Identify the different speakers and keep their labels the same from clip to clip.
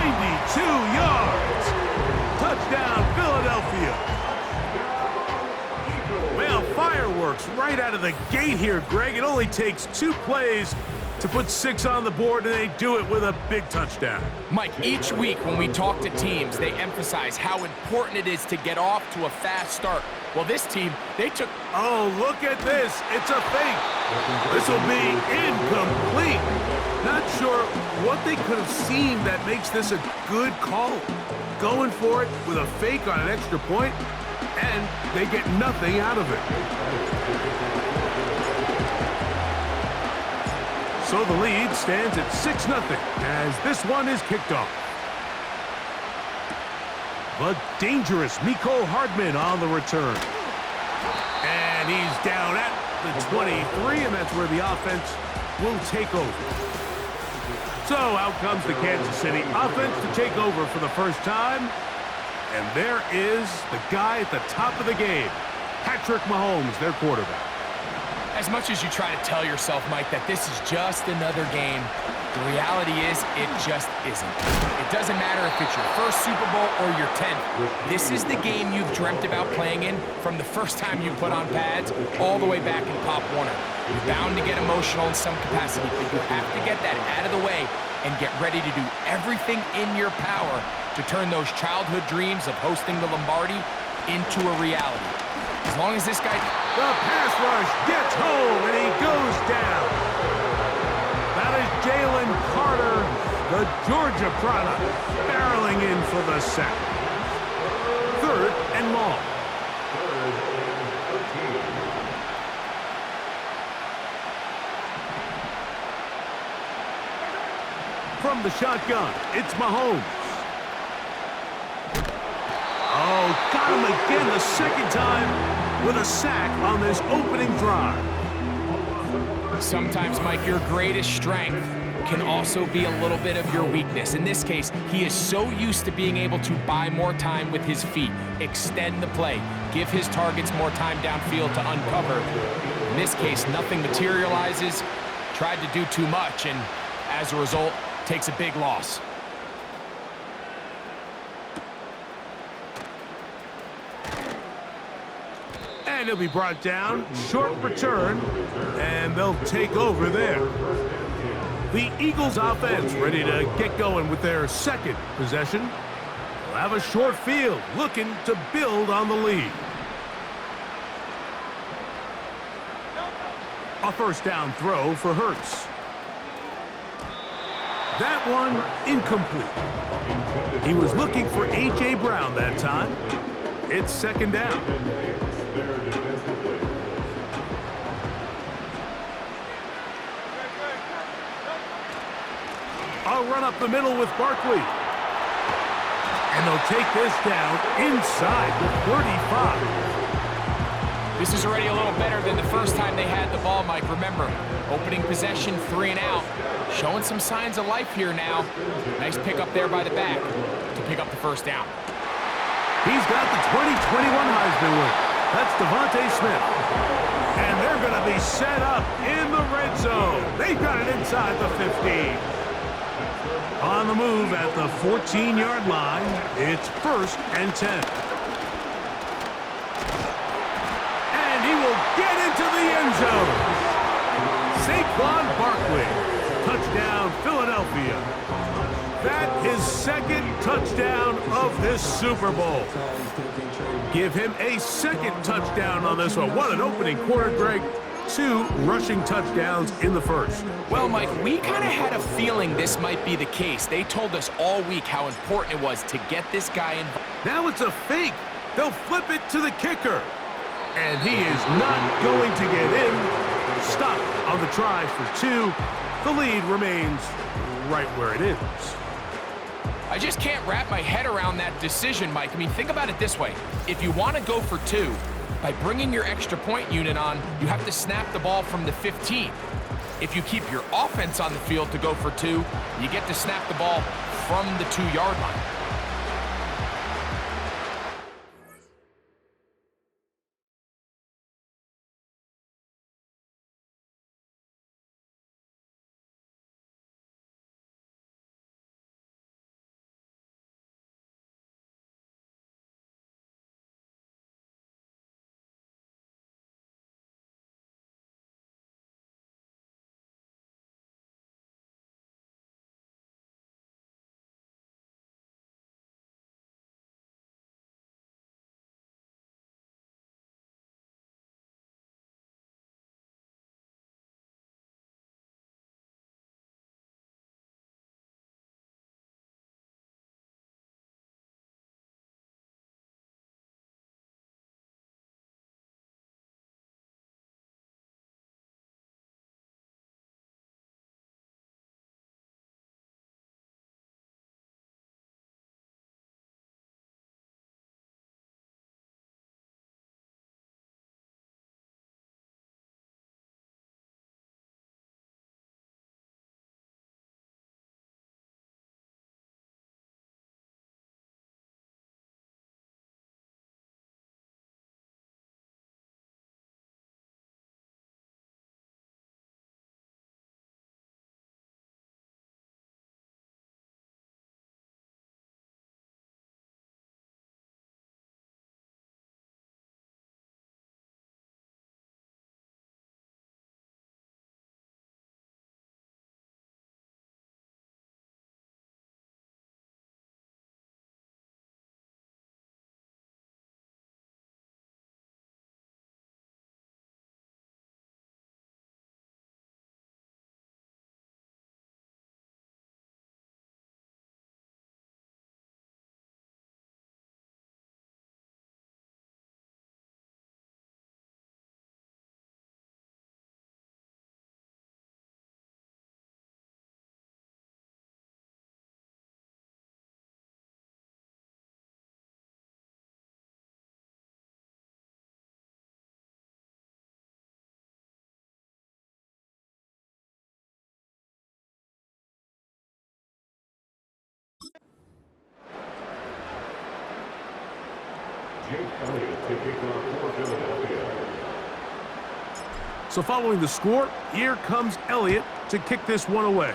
Speaker 1: 92 yards. Touchdown, Philadelphia. Well, fireworks right out of the gate here, Greg. It only takes 2 plays to put 6 on the board, and they do it with a big touchdown.
Speaker 2: Mike, each week when we talk to teams, they emphasize how important it is to get off to a fast start. Well, this team, they took...
Speaker 1: Oh, look at this. It's a fake. This will be incomplete. Not sure what they could have seen that makes this a good call. Going for it with a fake on an extra point, and they get nothing out of it. So the lead stands at 6-0 as this one is kicked off. The dangerous Mecole Hardman on the return. And he's down at the 23, and that's where the offense will take over. So out comes the Kansas City offense to take over for the first time. And there is the guy at the top of the game, Patrick Mahomes, their quarterback.
Speaker 2: As much as you try to tell yourself, Mike, that this is just another game, the reality is it just isn't. It doesn't matter if it's your first Super Bowl or your 10th. This is the game you've dreamt about playing in from the first time you put on pads all the way back in Pop Warner. You're bound to get emotional in some capacity, but you have to get that out of the way and get ready to do everything in your power to turn those childhood dreams of hosting the Lombardi into a reality. As long as this guy...
Speaker 1: The pass rush gets home, and he goes down. That is Jalen Carter, the Georgia product, barreling in for the sack. 3rd and long. From the shotgun, it's Mahomes. Oh, got him again the second time with a sack on this opening drive.
Speaker 2: Sometimes, Mike, your greatest strength can also be a little bit of your weakness. In this case, he is so used to being able to buy more time with his feet, extend the play, give his targets more time downfield to uncover. In this case, nothing materializes, tried to do too much, and as a result, takes a big loss.
Speaker 1: And he'll be brought down, short return, and they'll take over there. The Eagles offense ready to get going with their second possession. They'll have a short field, looking to build on the lead. A first down throw for Hurts. That one incomplete. He was looking for A.J. Brown that time. It's second down. I'll run up the middle with Barkley. And they'll take this down inside the 35.
Speaker 2: This is already a little better than the first time they had the ball, Mike. Remember, opening possession, 3 and out. Showing some signs of life here now. Nice pick up there by the back to pick up the first down.
Speaker 1: He's got the 2021 Heisman winner. That's Devontae Smith. And they're going to be set up in the red zone. They've got it inside the 15. On the move at the 14-yard line, it's 1st and 10. And he will get into the end zone. Saquon Barkley, touchdown Philadelphia. That is 2nd touchdown of this Super Bowl. Give him a 2nd touchdown on this one. What an opening quarter, Greg. 2 rushing touchdowns in the first.
Speaker 2: Well, Mike, we kind of had a feeling this might be the case. They told us all week how important it was to get this guy involved.
Speaker 1: Now it's a fake. They'll flip it to the kicker. And he is not going to get in. Stop on the try for 2. The lead remains right where it is.
Speaker 2: I just can't wrap my head around that decision, Mike. I mean, think about it this way. If you want to go for 2, by bringing your extra point unit on, you have to snap the ball from the 15. If you keep your offense on the field to go for 2, you get to snap the ball from the 2-yard line.
Speaker 1: So following the score, here comes Elliott to kick this one away.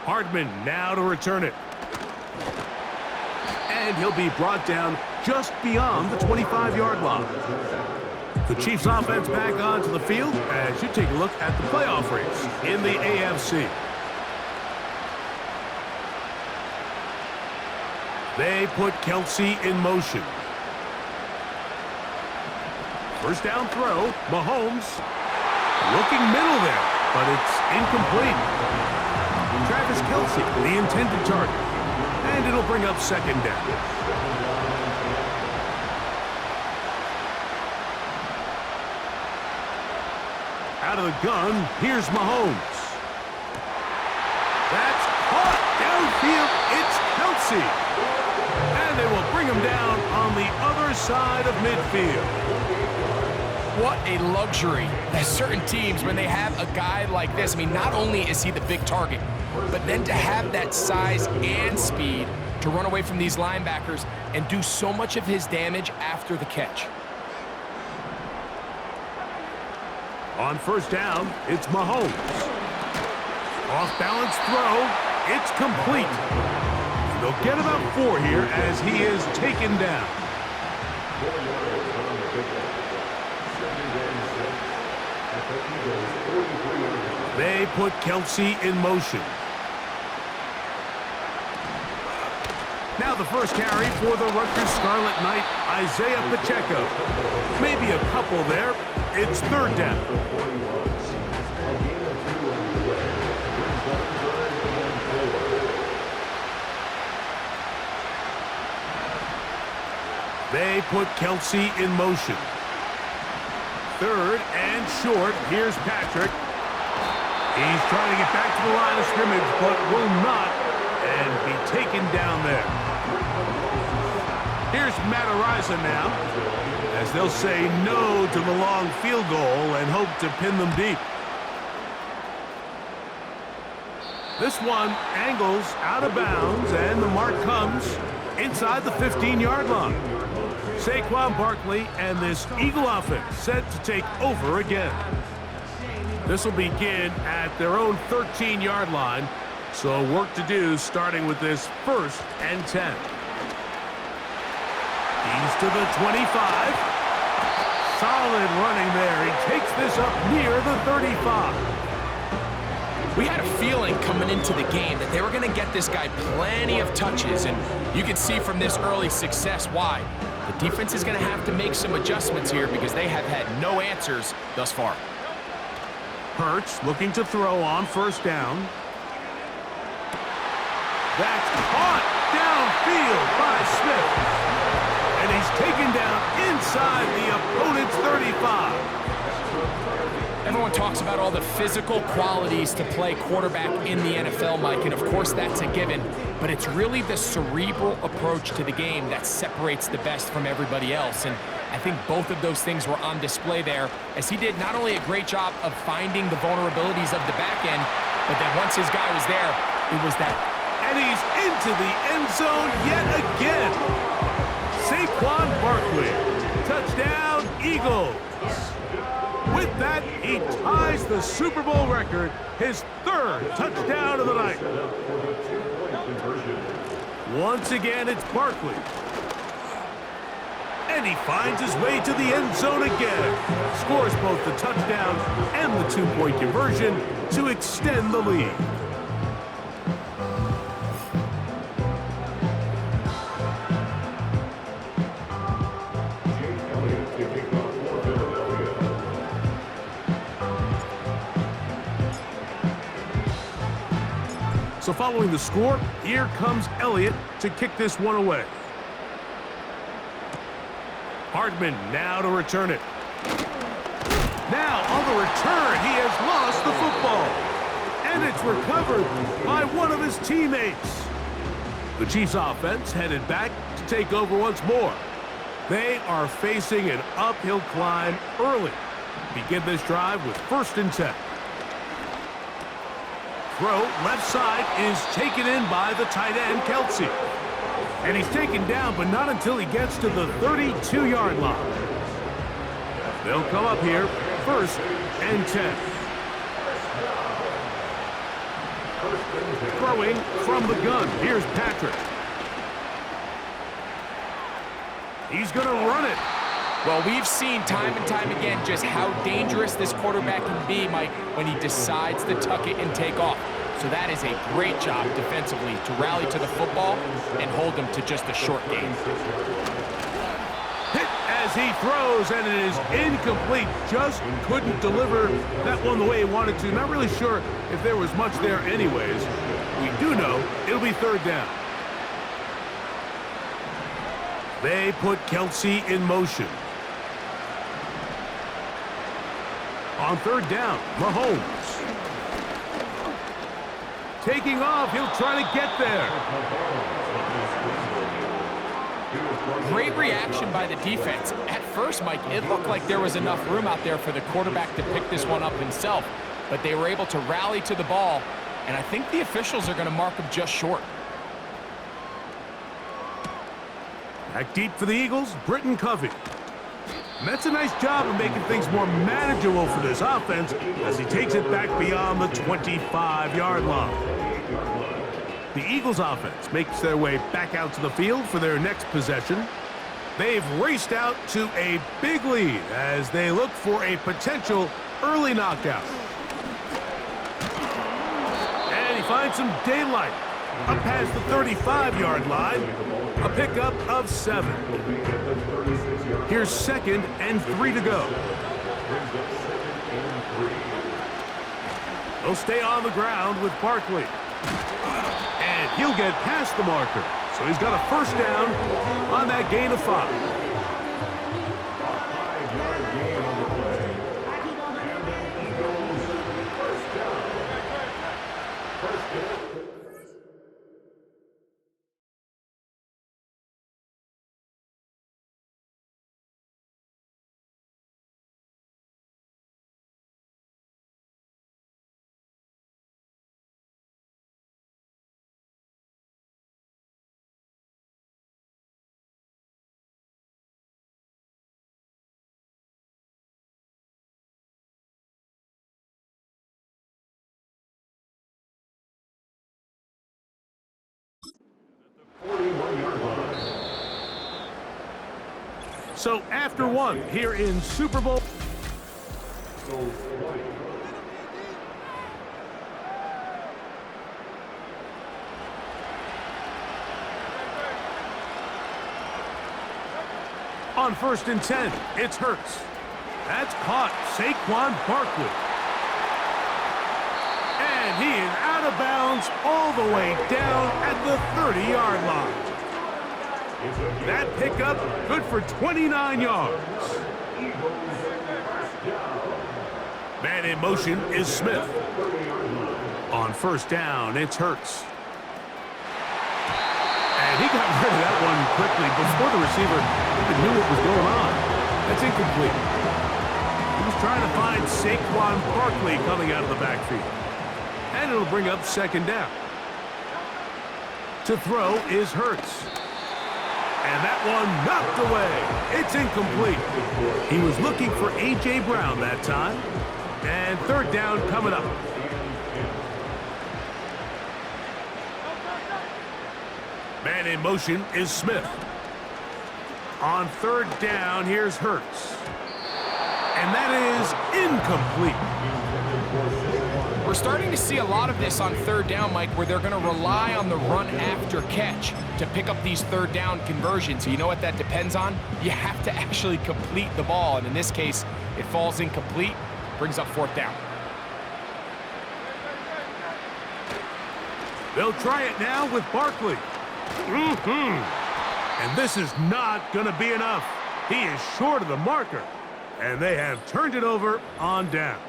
Speaker 1: Hardman now to return it. And he'll be brought down just beyond the 25-yard line. The Chiefs offense back onto the field as you take a look at the playoff race in the AFC. They put Kelce in motion. First down throw, Mahomes looking middle there, but it's incomplete. Travis Kelce, the intended target, and it'll bring up second down. Out of the gun, here's Mahomes. That's caught downfield. It's Kelce. And they will bring him down on the other side of midfield.
Speaker 2: What a luxury that certain teams, when they have a guy like this, I mean, not only is he the big target, but then to have that size and speed to run away from these linebackers and do so much of his damage after the catch.
Speaker 1: On first down, it's Mahomes. Off-balance throw, it's complete. And they'll get about 4 here as he is taken down. They put Kelce in motion. Now the first carry for the Rutgers Scarlet Knight, Isaiah Pacheco. Maybe a couple there. It's third down. They put Kelce in motion. Third and short. Here's Patrick. He's trying to get back to the line of scrimmage, but will not, and be taken down there. Here's Matt Araiza now, as they'll say no to the long field goal and hope to pin them deep. This one angles out of bounds, and the mark comes inside the 15-yard line. Saquon Barkley and this Eagle offense set to take over again. This will begin at their own 13-yard line, so work to do starting with this 1st and 10. He's to the 25. Solid running there. He takes this up near the 35.
Speaker 2: We had a feeling coming into the game that they were going to get this guy plenty of touches, and you can see from this early success why. The defense is going to have to make some adjustments here because they have had no answers thus far.
Speaker 1: Hurts looking to throw on first down. That's caught downfield by Smith. And he's taken down inside the opponent's 35.
Speaker 2: Everyone talks about all the physical qualities to play quarterback in the NFL, Mike, and of course that's a given, but it's really the cerebral approach to the game that separates the best from everybody else, and I think both of those things were on display there, as he did not only a great job of finding the vulnerabilities of the back end, but then once his guy was there, it was that.
Speaker 1: And he's into the end zone yet again. Saquon Barkley, touchdown Eagles. With that, he ties the Super Bowl record, his 3rd touchdown of the night. Once again, it's Barkley. And he finds his way to the end zone again. Scores both the touchdown and the 2-point conversion to extend the lead. So following the score, here comes Elliott to kick this one away. Hardman now to return it. Now on the return, he has lost the football. And it's recovered by one of his teammates. The Chiefs offense headed back to take over once more. They are facing an uphill climb early. Begin this drive with 1st and 10. Throw left side is taken in by the tight end, Kelce. And he's taken down, but not until he gets to the 32-yard line. They'll come up here, 1st and 10. Throwing from the gun. Here's Patrick. He's going to run it.
Speaker 2: Well, we've seen time and time again just how dangerous this quarterback can be, Mike, when he decides to tuck it and take off. So that is a great job defensively to rally to the football and hold them to just a short gain.
Speaker 1: Hit as he throws, and it is incomplete. Just couldn't deliver that one the way he wanted to. Not really sure if there was much there anyways. We do know it'll be 3rd down. They put Kelce in motion. On 3rd down, Mahomes. Taking off, he'll try to get there.
Speaker 2: Great reaction by the defense. At first, Mike, it looked like there was enough room out there for the quarterback to pick this one up himself, but they were able to rally to the ball, and I think the officials are going to mark him just short.
Speaker 1: Back deep for the Eagles, Britton Covey. And that's a nice job of making things more manageable for this offense as he takes it back beyond the 25-yard line. The Eagles offense makes their way back out to the field for their next possession. They've raced out to a big lead as they look for a potential early knockout. And he finds some daylight up past the 35-yard line. A pickup of 7. Here's 2nd and 3 to go. They'll stay on the ground with Barkley. And he'll get past the marker. So he's got a 1st down on that gain of 5. So after 1 here in Super Bowl. On 1st and 10, it's Hurts. That's caught. Saquon Barkley. And he is out of bounds all the way down at the 30-yard line. That pickup good for 29 yards. Man in motion is Smith. On 1st down, it's Hurts. And he got rid of that one quickly before the receiver even knew what was going on. That's incomplete. He was trying to find Saquon Barkley coming out of the backfield. And it'll bring up 2nd down. To throw is Hurts. And that one knocked away. It's incomplete. He was looking for A.J. Brown that time. And 3rd down coming up. Man in motion is Smith. On 3rd down, here's Hurts. And that is incomplete.
Speaker 2: We're starting to see a lot of this on 3rd down, Mike, where they're going to rely on the run after catch to pick up these 3rd down conversions. So you know what that depends on? You have to actually complete the ball. And in this case, it falls incomplete, brings up 4th down.
Speaker 1: They'll try it now with Barkley. And this is not going to be enough. He is short of the marker. And they have turned it over on downs.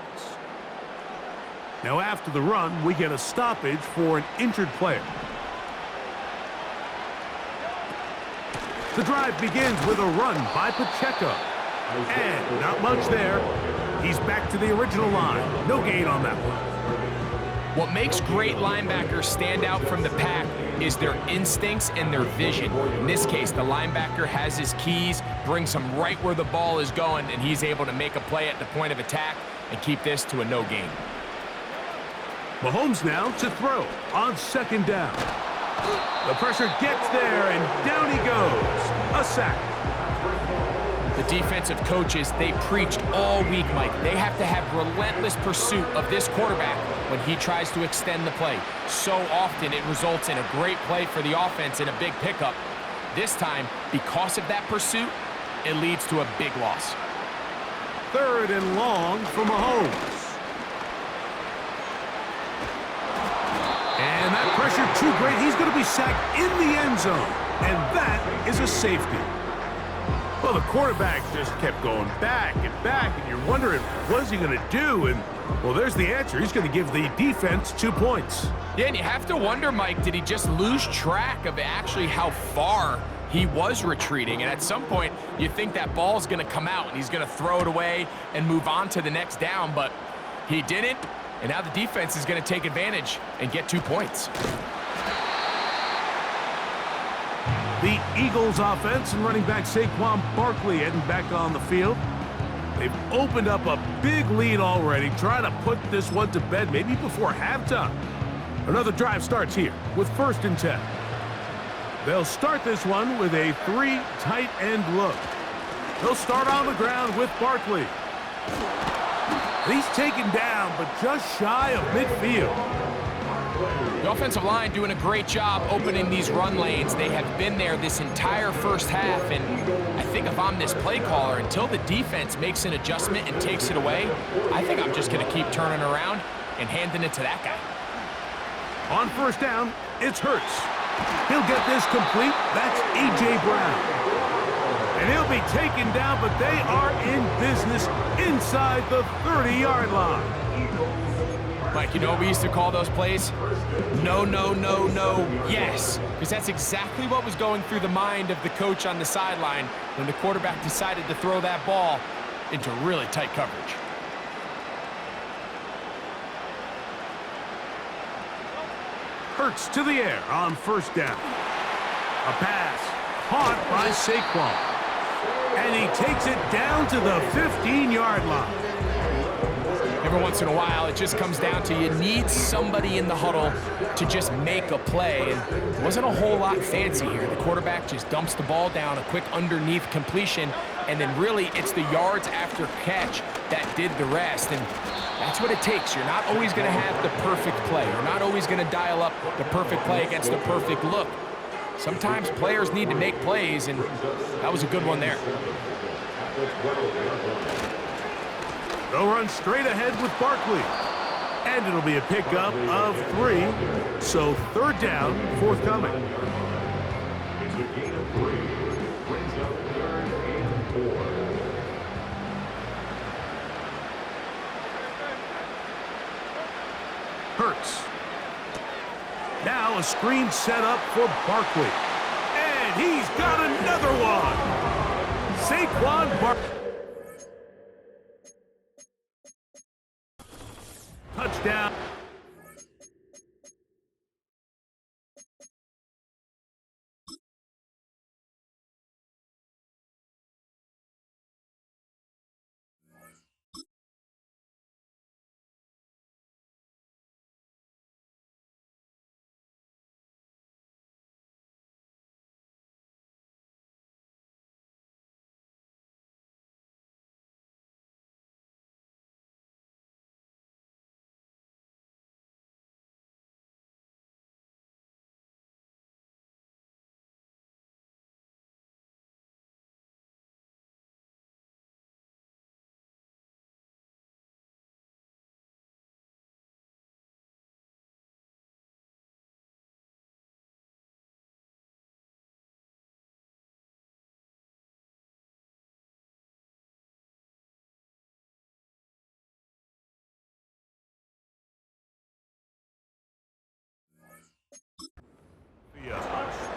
Speaker 1: Now after the run, we get a stoppage for an injured player. The drive begins with a run by Pacheco. And not much there. He's back to the original line. No gain on that one.
Speaker 2: What makes great linebackers stand out from the pack is their instincts and their vision. In this case, the linebacker has his keys, brings him right where the ball is going, and he's able to make a play at the point of attack and keep this to a no gain.
Speaker 1: Mahomes now to throw on second down. The pressure gets there, and down he goes. A sack.
Speaker 2: The defensive coaches, they preached all week, Mike. They have to have relentless pursuit of this quarterback when he tries to extend the play. So often it results in a great play for the offense and a big pickup. This time, because of that pursuit, it leads to a big loss.
Speaker 1: Third and long for Mahomes. And that pressure too great. He's going to be sacked in the end zone. And that is a safety. Well, the quarterback just kept going back, and you're wondering, what is he going to do? And, well, there's the answer. He's going to give the defense 2 points.
Speaker 2: Yeah, and you have to wonder, Mike, did he just lose track of actually how far he was retreating? And at some point, you think that ball's going to come out, and he's going to throw it away and move on to the next down, but he didn't, and now the defense is going to take advantage and get 2 points.
Speaker 1: The Eagles offense and running back Saquon Barkley heading back on the field. They've opened up a big lead already, trying to put this one to bed maybe before halftime. Another drive starts here with 1st and 10. They'll start this one with a 3 tight end look. They'll start on the ground with Barkley. He's taken down, but just shy of midfield.
Speaker 2: The offensive line doing a great job opening these run lanes. They have been there this entire first half, and I think if I'm this play caller, until the defense makes an adjustment and takes it away, I think I'm just going to keep turning around and handing it to that guy.
Speaker 1: On 1st down, it's Hurts. He'll get this complete. That's A.J. Brown. And he'll be taken down, but they are in business inside the 30-yard line.
Speaker 2: Mike, you know what we used to call those plays? No, no, no, no, yes. Because that's exactly what was going through the mind of the coach on the sideline when the quarterback decided to throw that ball into really tight coverage.
Speaker 1: Hurts to the air on 1st down. A pass caught by Saquon. And he takes it down to the 15-yard line.
Speaker 2: Every once in a while, it just comes down to you need somebody in the huddle to just make a play. And it wasn't a whole lot fancy here. The quarterback just dumps the ball down, a quick underneath completion, and then really it's the yards after catch that did the rest. And that's what it takes. You're not always going to have the perfect play. You're not always going to dial up the perfect play against the perfect look. Sometimes players need to make plays, and that was a good one there.
Speaker 1: They'll run straight ahead with Barkley. And it'll be a pickup of 3. So 3rd down forthcoming. It's a gain of 3. Brings up 3rd and 4. Hurts. Now a screen set up for Barkley. And he's got another one. Saquon Barkley. Touchdown.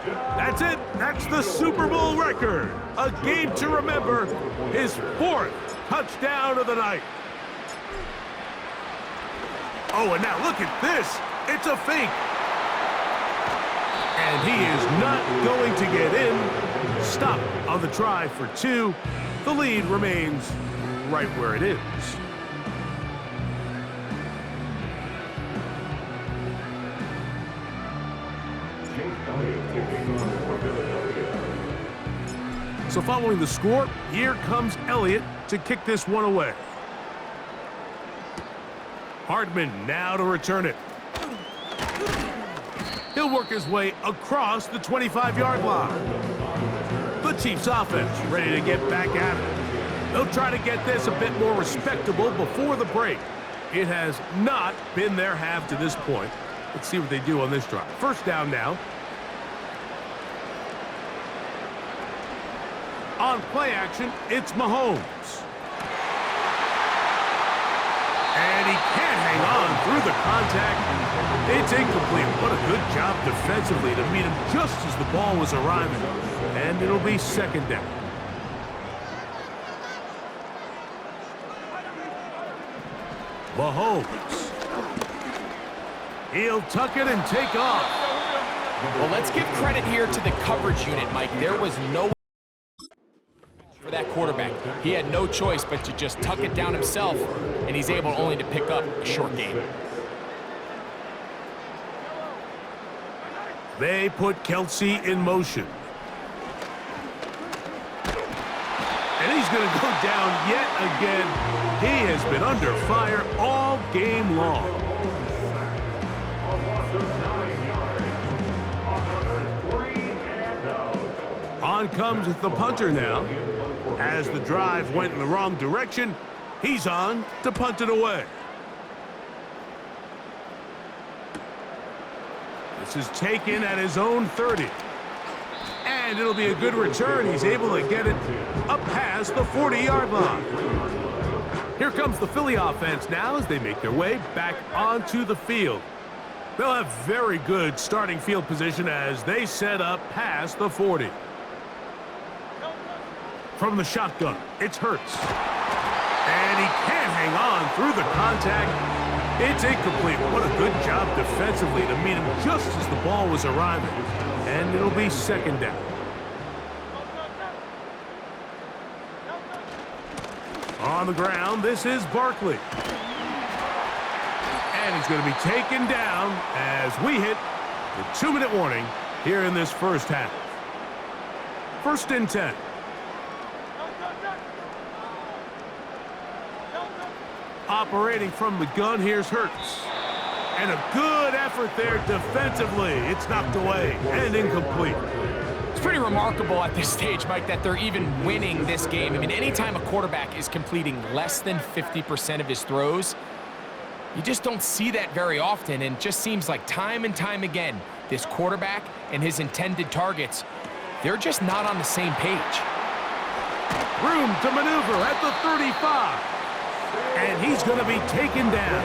Speaker 1: That's it. That's the Super Bowl record. A game to remember. His 4th touchdown of the night. Oh, and now look at this. It's a fake. And he is not going to get in. Stop on the try for 2. The lead remains right where it is. So following the score, here comes Elliott to kick this one away. Hardman now to return it. He'll work his way across the 25-yard line. The Chiefs offense ready to get back at it. They'll try to get this a bit more respectable before the break. It has not been their half to this point. Let's see what they do on this drive. First down now. On play action, it's Mahomes. And he can't hang on through the contact. It's incomplete. What a good job defensively to meet him just as the ball was arriving. And it'll be second down. Mahomes. He'll tuck it and take off.
Speaker 2: Well, let's give credit here to the coverage unit, Mike. There was no for that quarterback. He had no choice but to just tuck it down himself, and he's able only to pick up a short gain.
Speaker 1: They put Kelce in motion. And he's going to go down yet again. He has been under fire all game long. On comes the punter now. As the drive went in the wrong direction, he's on to punt it away. This is taken at his own 30. And it'll be a good return. He's able to get it up past the 40-yard line. Here comes the Philly offense now as they make their way back onto the field. They'll have very good starting field position as they set up past the 40. From the shotgun, it's Hurts. And he can't hang on through the contact. It's incomplete. What a good job defensively to meet him just as the ball was arriving. And it'll be second down. On the ground, this is Barkley. And he's going to be taken down as we hit the 2-minute warning here in this first half. First and 10. Operating from the gun, here's Hurts. And a good effort there defensively. It's knocked away and incomplete.
Speaker 2: It's pretty remarkable at this stage, Mike, that they're even winning this game. I mean, anytime a quarterback is completing less than 50% of his throws, you just don't see that very often, and it just seems like time and time again, this quarterback and his intended targets, they're just not on the same page.
Speaker 1: Room to maneuver at the 35. And he's going to be taken down.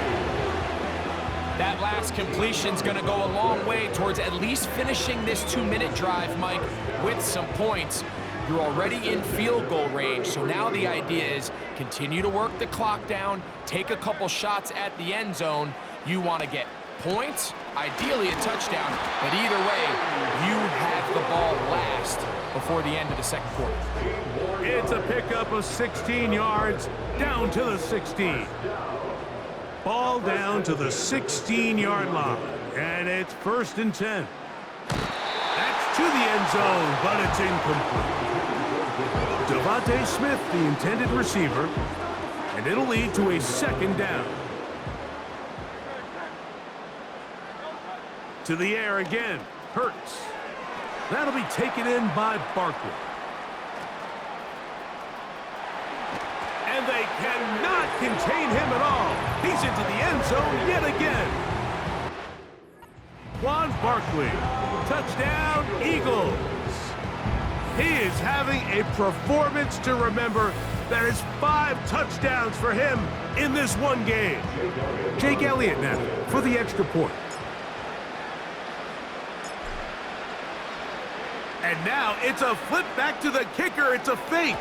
Speaker 2: That last completion's going to go a long way towards at least finishing this 2-minute drive, Mike, with some points. You're already in field goal range, so now the idea is continue to work the clock down, take a couple shots at the end zone. You want to get points, ideally a touchdown, but either way, you have the ball last before the end of the second quarter.
Speaker 1: It's a pickup of 16 yards down to the 16. Ball down to the 16-yard line, and it's first and 10. That's to the end zone, but it's incomplete. Devontae Smith, the intended receiver, and it'll lead to a second down. To the air again, Hurts. That'll be taken in by Barkley. And they cannot contain him at all. He's into the end zone yet again. Juan Barkley, touchdown Eagles. He is having a performance to remember. That is 5 touchdowns for him in this one game. Jake Elliott now for the extra point. And now it's a flip back to the kicker. It's a fake.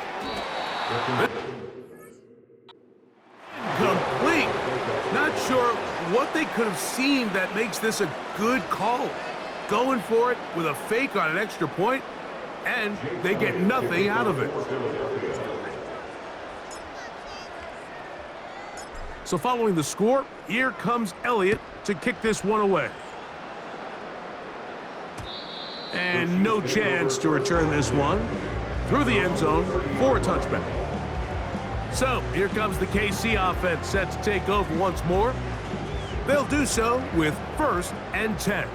Speaker 1: Complete. Not sure what they could have seen that makes this a good call. Going for it with a fake on an extra point, and they get nothing out of it. So following the score, here comes Elliott to kick this one away. And no chance to return this one through the end zone for a touchback. So here comes the KC offense set to take over once more. They'll do so with 1st and 10.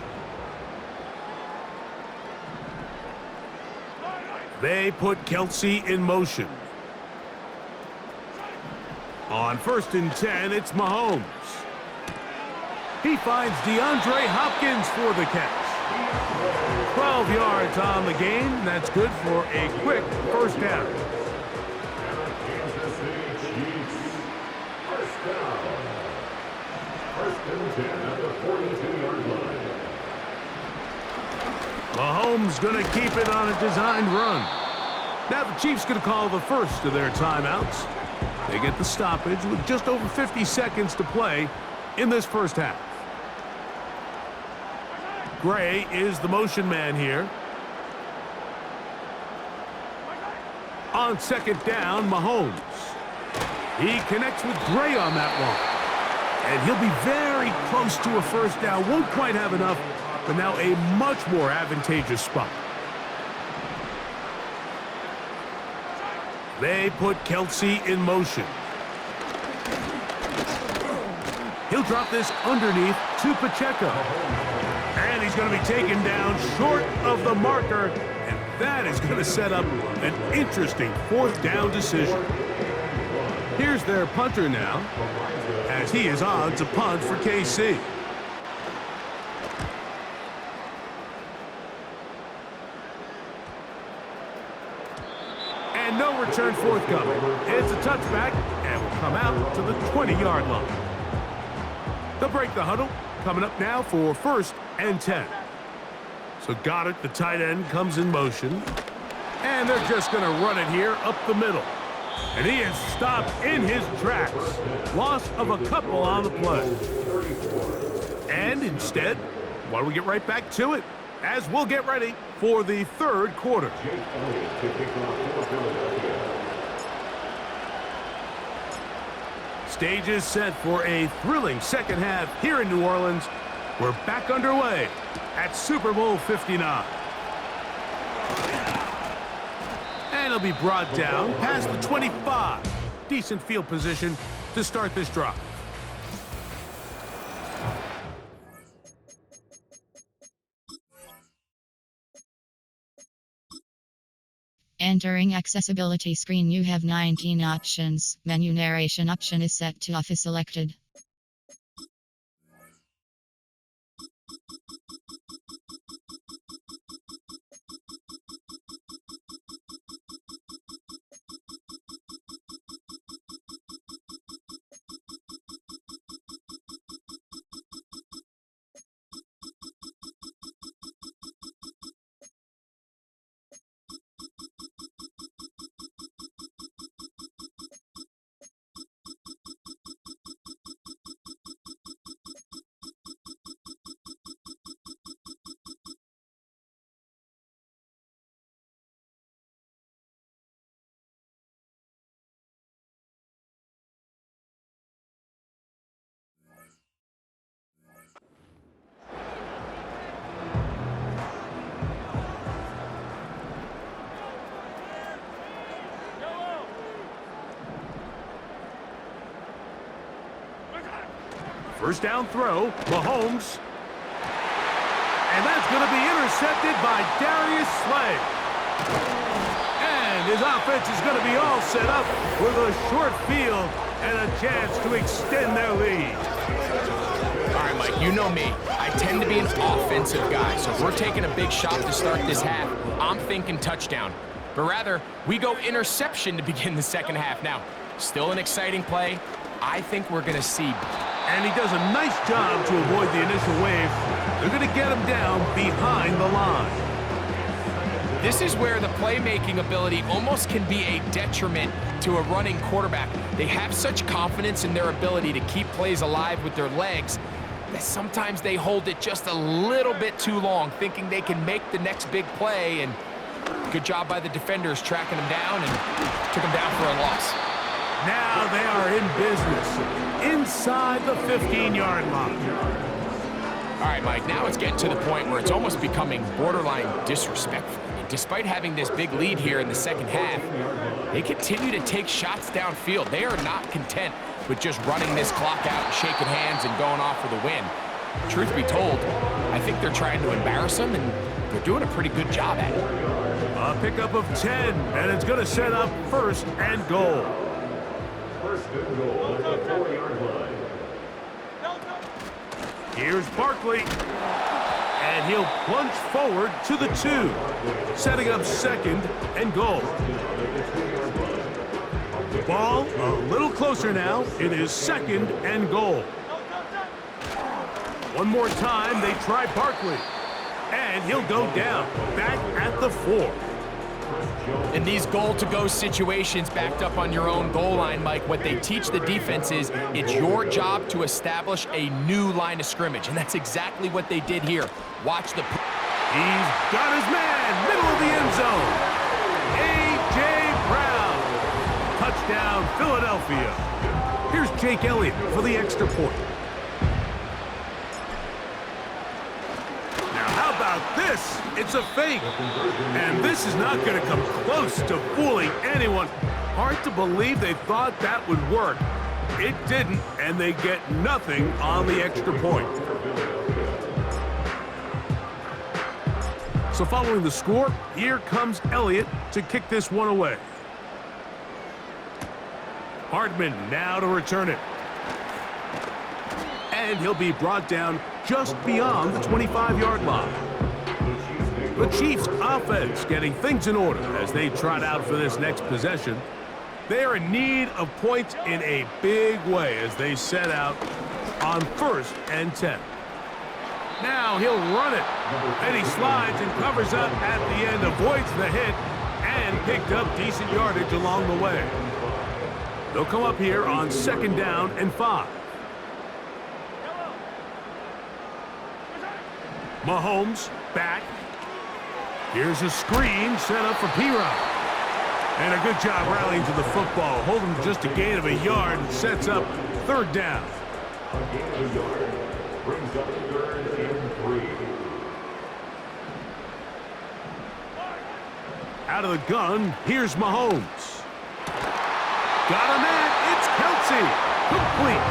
Speaker 1: They put Kelsey in motion. On 1st and 10, it's Mahomes. He finds DeAndre Hopkins for the catch. 12 yards on the game. That's good for a quick first down. Mahomes going to keep it on a designed run. Now the Chiefs going to call the first of their timeouts. They get the stoppage with just over 50 seconds to play in this first half. Gray is the motion man here. On 2nd down, Mahomes. He connects with Gray on that one. And he'll be very close to a first down. Won't quite have enough, but now a much more advantageous spot. They put Kelsey in motion. He'll drop this underneath to Pacheco. And he's going to be taken down short of the marker, and that is going to set up an interesting 4th down decision. Here's their punter now, as he is on to punt for KC. And no return forthcoming. It's a touchback, and will come out to the 20-yard line. They'll break the huddle. Coming up now for 1st and 10. So Goddard, the tight end, comes in motion. And they're just going to run it here up the middle. And he is stopped in his tracks. Loss of a couple on the play. And instead, why don't we get right back to it, as we'll get ready for the 3rd quarter. Stage is set for a thrilling second half here in New Orleans. We're back underway at Super Bowl 59. And it'll be brought down past the 25. Decent field position to start this drive.
Speaker 3: Entering accessibility screen, you have 19 options. Menu narration option is set to off is selected.
Speaker 1: First down throw, Mahomes. And that's going to be intercepted by Darius Slay. And his offense is going to be all set up with a short field and a chance to extend their lead.
Speaker 2: All right, Mike, you know me. I tend to be an offensive guy, so if we're taking a big shot to start this half, I'm thinking touchdown. But rather, we go interception to begin the second half. Now, still an exciting play. I think we're going to see.
Speaker 1: And he does a nice job to avoid the initial wave. They're going to get him down behind the line.
Speaker 2: This is where the playmaking ability almost can be a detriment to a running quarterback. They have such confidence in their ability to keep plays alive with their legs that sometimes they hold it just a little bit too long, thinking they can make the next big play, and good job by the defenders tracking him down and took him down for a loss.
Speaker 1: Now they are in business inside the 15-yard line.
Speaker 2: All right, Mike, now it's getting to the point where it's almost becoming borderline disrespectful. And despite having this big lead here in the second half, they continue to take shots downfield. They are not content with just running this clock out and shaking hands and going off for the win. Truth be told, I think they're trying to embarrass them, and they're doing a pretty good job at it.
Speaker 1: A pickup of 10, and it's going to set up first and goal. First and goal at the 4-yard line. Here's Barkley, and he'll plunge forward to the 2, setting up second and goal. The ball a little closer now. It is second and goal. One more time, they try Barkley, and he'll go down, back at the 4.
Speaker 2: In these goal-to-go situations backed up on your own goal line, Mike, what they teach the defense is it's your job to establish a new line of scrimmage, and that's exactly what they did here. Watch the...
Speaker 1: He's got his man, middle of the end zone. A.J. Brown. Touchdown, Philadelphia. Here's Jake Elliott for the extra point. How about this? It's a fake. And this is not going to come close to fooling anyone. Hard to believe they thought that would work. It didn't, and they get nothing on the extra point. So following the score, here comes Elliott to kick this one away. Hardman now to return it. And he'll be brought down just beyond the 25-yard line. The Chiefs offense getting things in order as they trot out for this next possession. They are in need of points in a big way as they set out on 1st and 10. Now he'll run it. And he slides and covers up at the end, avoids the hit, and picked up decent yardage along the way. They'll come up here on 2nd down and 5. Mahomes back. Here's a screen set up for P-Rod. And a good job rallying to the football. Holding just a gain of a yard and sets up 3rd down. A gain of a yard brings up 3rd and 3. Out of the gun, here's Mahomes. Got a man, it's Kelce. Complete.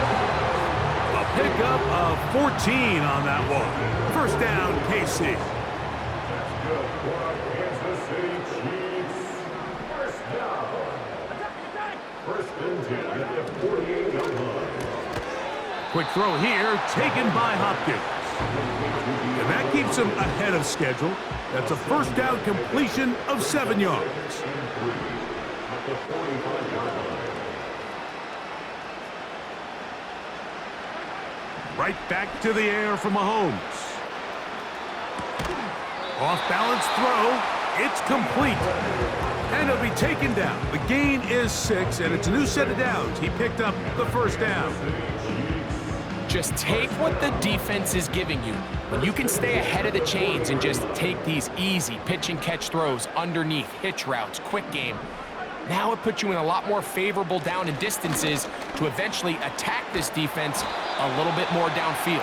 Speaker 1: A pickup of 14 on that one. 1st down, KC. Kansas City Chiefs. 1st down. 1st and 10 at the 48-yard line. Quick throw here, taken by Hopkins. And that keeps him ahead of schedule. That's a 1st down completion of 7 yards. At the 45-yard line. Right back to the air for Mahomes. Off-balance throw. It's complete. And it'll be taken down. The gain is 6, and it's a new set of downs. He picked up the 1st down.
Speaker 2: Just take what the defense is giving you. When you can stay ahead of the chains and just take these easy pitch-and-catch throws underneath, hitch routes, quick game, now it puts you in a lot more favorable down and distances to eventually attack this defense a little bit more downfield.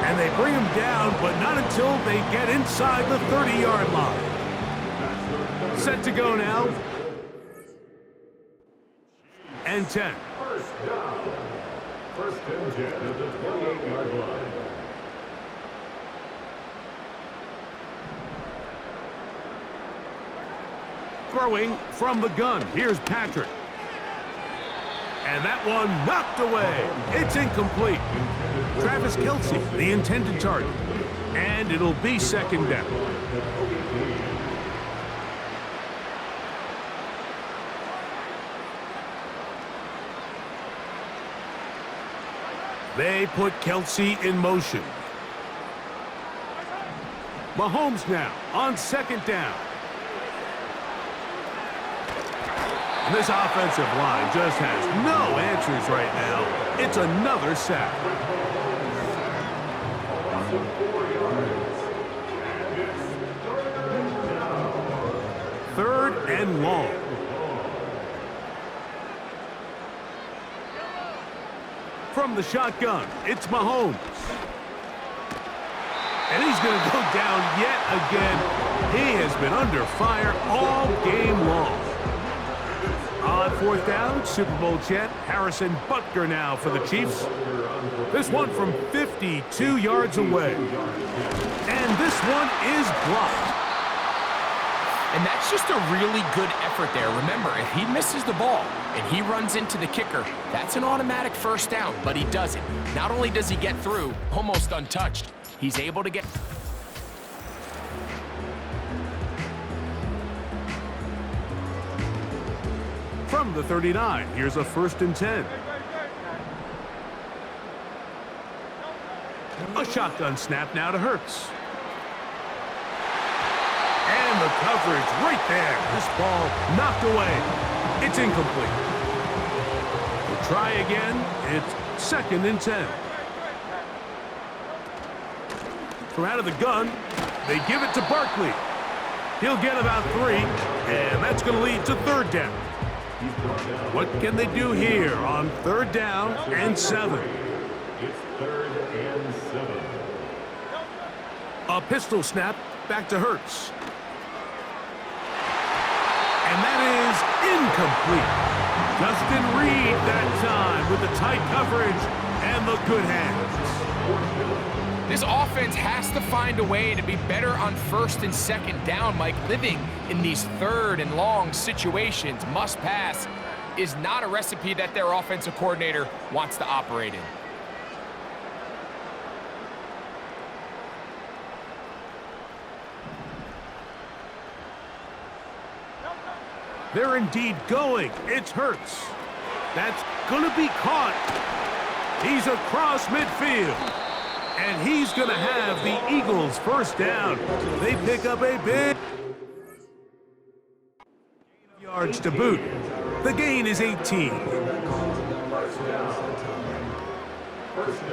Speaker 1: And they bring him down, but not until they get inside the 30-yard line. Set to go now. And 10. 1st down. 1st and 10 at the 28-yard line. Throwing from the gun. Here's Patrick. And that one knocked away. It's incomplete. Travis Kelce, the intended target. And it'll be 2nd down. They put Kelce in motion. Mahomes now on 2nd down. And this offensive line just has no answers right now. It's another sack. and long. From the shotgun, it's Mahomes. And he's going to go down yet again. He has been under fire all game long. On fourth down, Super Bowl champ Harrison Butker now for the Chiefs. This one from 52 yards away. And this one is blocked.
Speaker 2: And that's just a really good effort there. Remember, if he misses the ball and he runs into the kicker, that's an automatic first down, but he doesn't. Not only does he get through, almost untouched, he's able to get...
Speaker 1: From the 39, here's a 1st and 10. A shotgun snap now to Hurts. And the coverage right there. This ball knocked away. It's incomplete. We'll try again. It's 2nd and 10. From out of the gun, they give it to Barkley. He'll get about 3, and that's going to lead to 3rd down. What can they do here on 3rd down and 7?
Speaker 4: It's 3rd and 7.
Speaker 1: A pistol snap back to Hurts. And that is incomplete. Justin Reed that time with the tight coverage and the good hands.
Speaker 2: This offense has to find a way to be better on 1st and 2nd down, Mike. Living in these 3rd and long situations, must pass, is not a recipe that their offensive coordinator wants to operate in.
Speaker 1: They're indeed going. It's Hurts. That's going to be caught. He's across midfield. And he's going to have the Eagles' 1st down. They pick up a big yards to boot. The gain is 18.
Speaker 4: 1st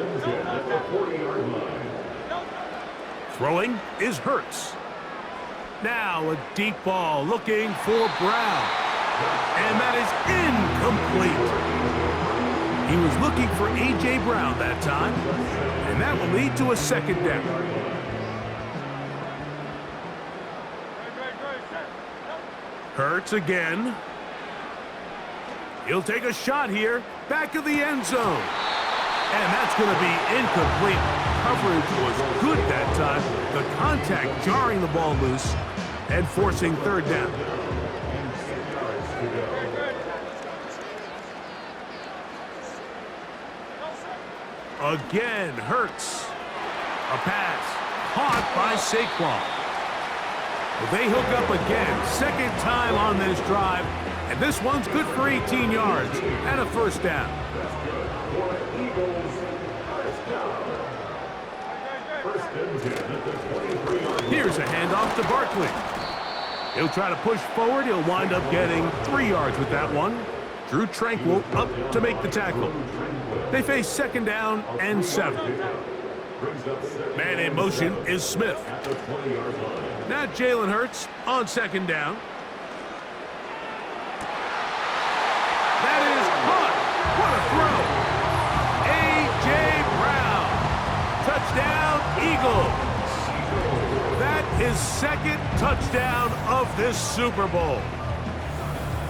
Speaker 4: and 10 at the 40-yard line.
Speaker 1: Throwing is Hurts. Now a deep ball looking for Brown. And that is incomplete. He was looking for A.J. Brown that time. And that will lead to a 2nd down. Hurts again. He'll take a shot here. Back of the end zone. And that's going to be incomplete. Coverage was good that time. The contact jarring the ball loose and forcing 3rd down. Again, Hurts. A pass caught by Saquon. Well, they hook up again. 2nd time on this drive. And this one's good for 18 yards and a 1st down. Here's a handoff to Barkley. He'll try to push forward. He'll wind up getting 3 yards with that one. Drew Tranquill up to make the tackle. They face 2nd down and 7. Man in motion is Smith. Now Jalen Hurts on 2nd down. That is caught. What a throw. A.J. Brown. Touchdown, Eagles. That is 2nd touchdown of this Super Bowl.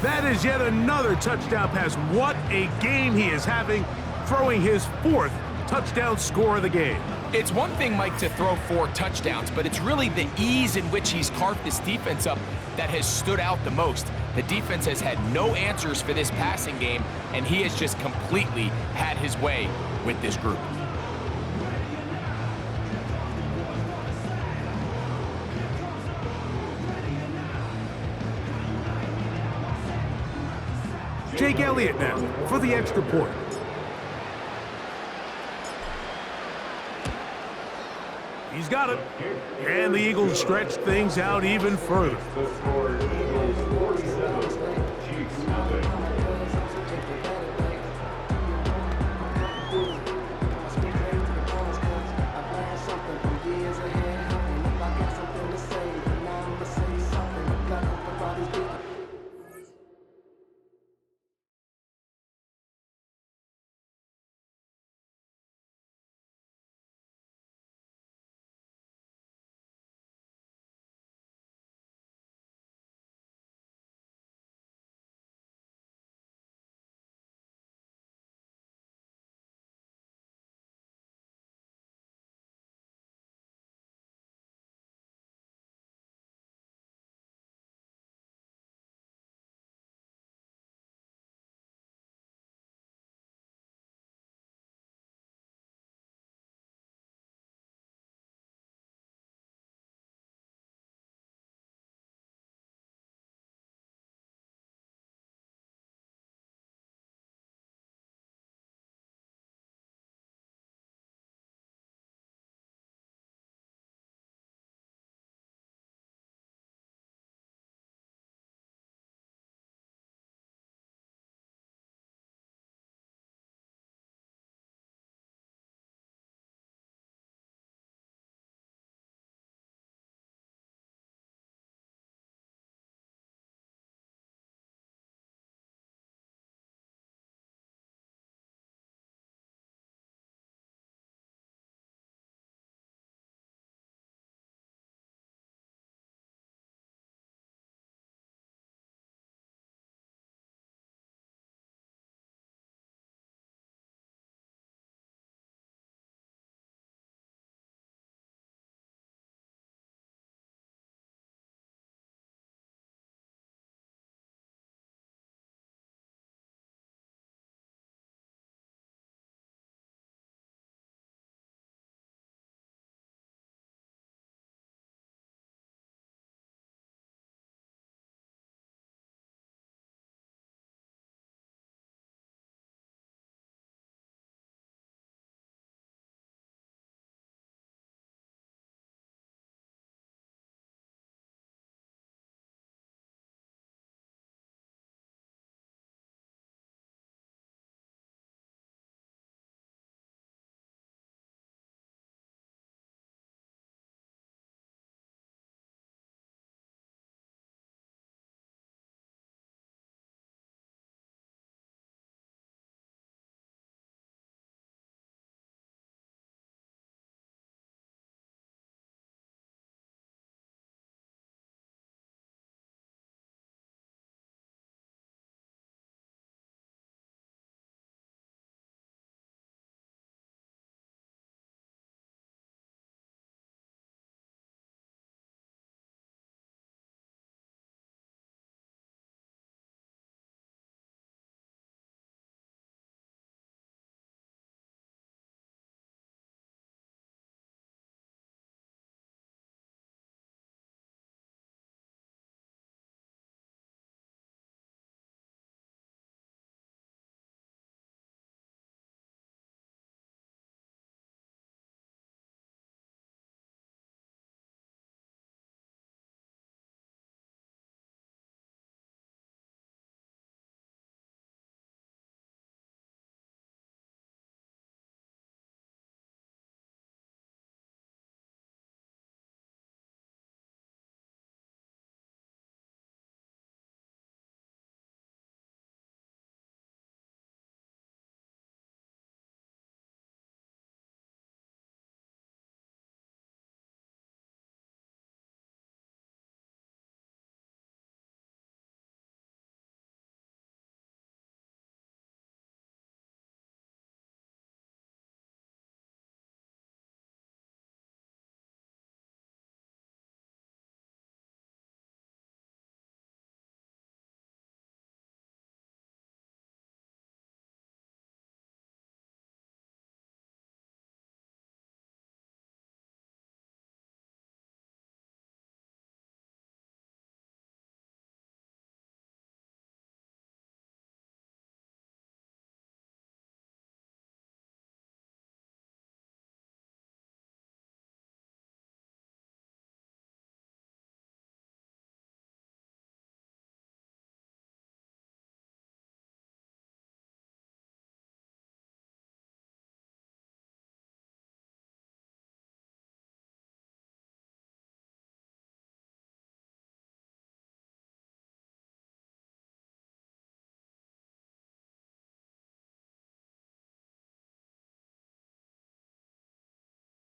Speaker 1: That is yet another touchdown pass. What a game he is having, throwing his 4th touchdown score of the game.
Speaker 2: It's one thing, Mike, to throw 4 touchdowns, but it's really the ease in which he's carved this defense up that has stood out the most. The defense has had no answers for this passing game, and he has just completely had his way with this group.
Speaker 1: Jake Elliott now for the extra point. He's got it. And the Eagles stretch things out even further.
Speaker 4: The score, Eagles 47, Chiefs nothing.